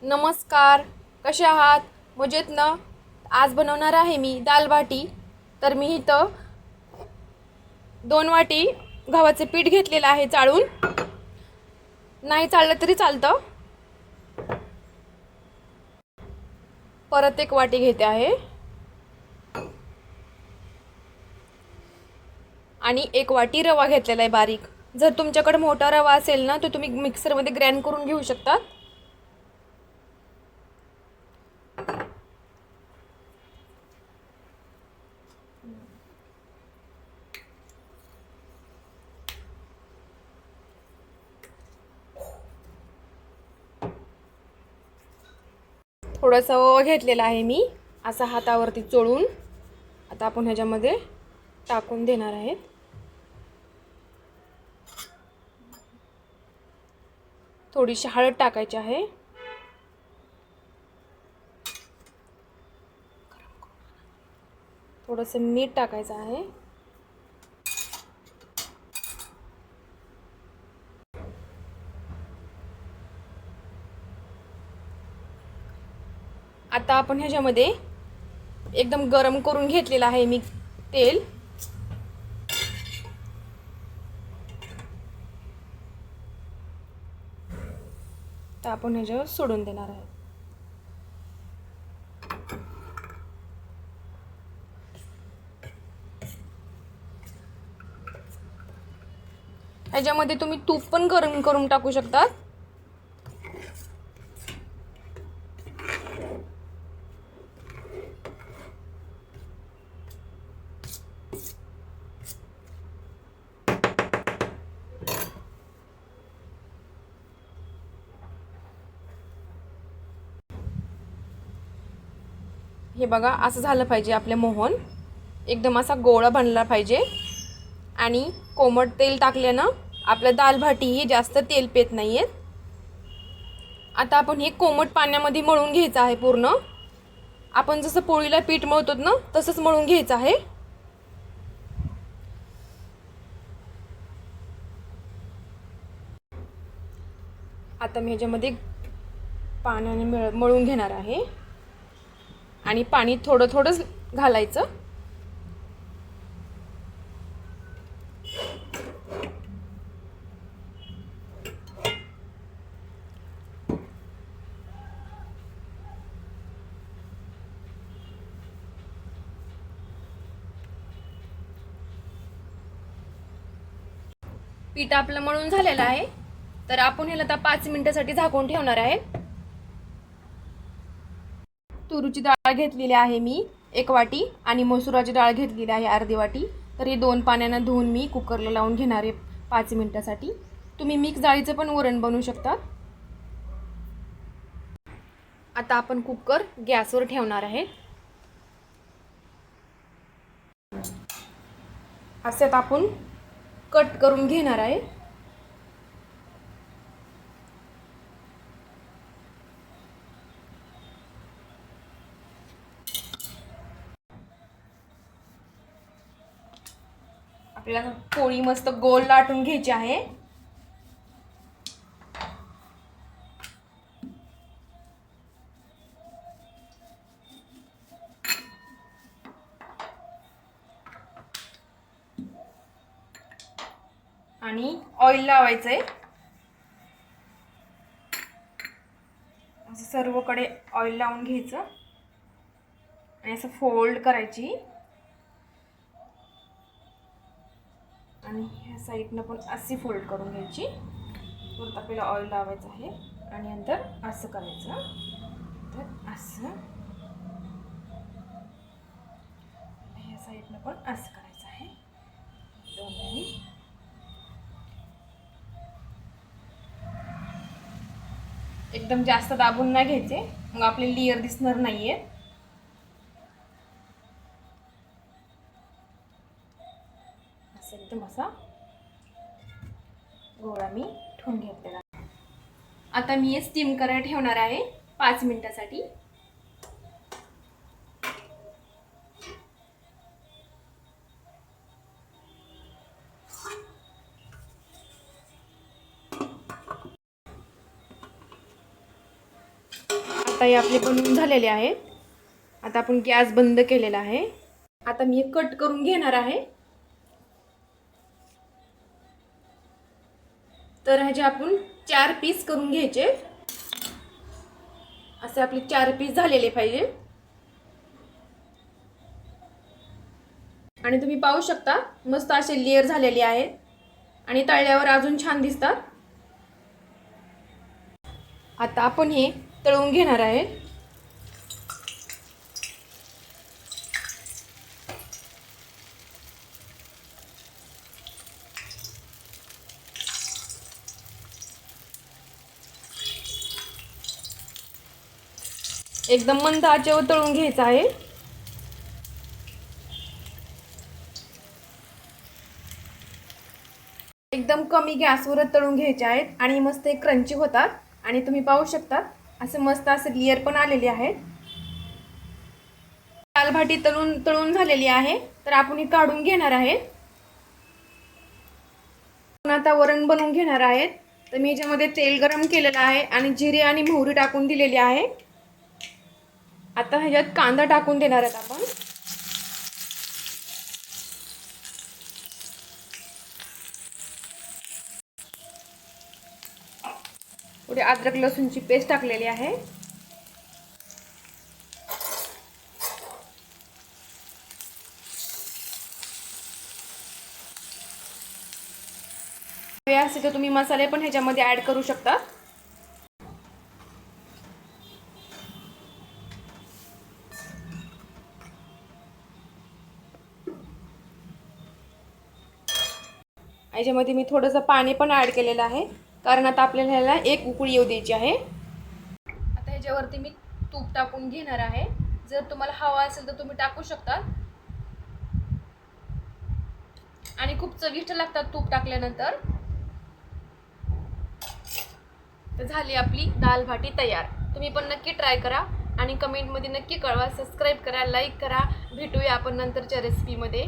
नमस्कार, कसे आहात? मजेत ना? आज बनवणार आहे मी दाल बाटी. तर मी इथं 2 वाटी गव्हाचे पीठ घेतलेलं आहे चाळून. नाही चाळलं तरी चालतं. परत 1 वाटी घेते आहे आणि 1 वाटी रवा घेतलेला आहे बारीक. जर तुमच्याकडे मोठा रवा असेल ना तर तुम्ही मिक्सरमध्ये ग्राइंड करून घेऊ शकता. थोडंसं ओवा घेतलेला आहे मी, असा हातावरती चोळून. आता आपण ह्याच्यामध्ये टाकून देणार आहेत. थोडीशी हळद टाकायची आहे. थोडंसं मीठ टाकायचं आहे. आता आपण ह्याच्यामध्ये एकदम गरम करून घेतलेलं आहे मी तेल. तर आपण ह्याच्यावर सोडून देणार आहे. ह्याच्यामध्ये तुम्ही तूप पण गरम करून टाकू शकता. हे बघा, असं झालं पाहिजे आपले मोहन. एकदम असा गोळा बनला पाहिजे. आणि कोमट तेल टाकल्यानं आपल्या दाल भाटी ही जास्त तेल पेत नाही आहेत. आता आपण हे कोमट पाण्यामध्ये मळून घ्यायचं आहे पूर्ण. आपण जसं पोळीला पीठ मळतो ना तसंच मळून घ्यायचं आहे. आता मी ह्याच्यामध्ये पाण्याने मळून घेणार आहे आणि पाणी थोडं थोडंच घालायचं. पीठ आपलं मळून झालेलं आहे. तर आपण ह्याला आता 5 मिनिटासाठी झाकून ठेवणार आहे. तुरीची डाळ घेतलेली आहे मी 1 वाटी आणि मसुराची डाळ घेतलेली आहे अर्धी वाटी. तर हे 2 पाण्यानं धुवून मी कुकरला लावून घेणार आहे 5 मिनिटासाठी. तुम्ही मिक्स डाळीचं पण वरण बनवू शकता. आता आपण कुकर गॅसवर ठेवणार आहे. असे आपण कट करून घेणार आहे. आपल्याला पोळी मस्त गोल लाटून घ्यायची आहे. आणि ऑइल लावायचंय. असं सर्वकडे ऑइल लावून घ्यायचं आणि असं फोल्ड करायची. आणि ह्या साईडनं पण अशी फोल्ड करून घ्यायची. परत आपल्याला ऑइल लावायचं आहे आणि नंतर असं करायचं. तर असं ह्या साईडनं पण असं करायचं आहे. दोन्ही एकदम जास्त दाबून नाही घ्यायचे, मग आपले लेयर दिसणार नाहीये. असं एकदम असा गोळा मी ठेवून घेतलेला. आता मी हे स्टीम करायला ठेवणार आहे 5 मिनिटासाठी. आता हे आपले बनवून झालेले आहेत. आता आपण गॅस बंद केलेला आहे. आता मी हे कट करून घेणार आहे. तर ह्याचे आपण 4 पीस करून घ्यायचे. असे आपले 4 पीस झालेले पाहिजे. आणि तुम्ही पाहू शकता मस्त असे लेयर झालेले आहेत आणि तळल्यावर अजून छान दिसतात. आता आपण हे तळून घेणार आहे. एकदम मंद आचेवर तळून घ्यायचं आहे. एकदम कमी गॅसवर तळून घ्यायचे आहेत आणि मस्त एक क्रंची होतात. आणि तुम्ही पाहू शकता असे मस्त असे लेयर पण आलेले आहेत. दालभाटी तळून झालेली आहे. तर आपण ही काढून घेणार आहे. आता वरण बनवून घेणार आहेत. तर मी याच्यामध्ये तेल गरम केलेलं आहे आणि जिरे आणि मोहरी टाकून दिलेली आहे. आता ह्याच्यात कांदा टाकून देणार आहेत आपण. थोडी अद्रक लसूणची पेस्ट टाकलेली आहे. असे तर तुम्ही मसाले पण ह्याच्यामध्ये ऍड करू शकता. याच्यामध्ये मी थोडंसं पाणी पण ऍड केलेलं आहे कारण आता आपल्याला ह्याला एक उकळी येऊ द्यायची आहे. आता ह्याच्यावरती मी तूप टाकून घेणार आहे. जर तुम्हाला हवा असेल तर तुम्ही टाकू शकता आणि खूप चविष्ट लागतात तूप टाकल्यानंतर. तर झाली आपली दाल भाटी तयार. तुम्ही पण नक्की ट्राय करा आणि कमेंटमध्ये नक्की कळवा. सबस्क्राईब करा, लाईक करा. भेटूया आपण नंतरच्या रेसिपीमध्ये.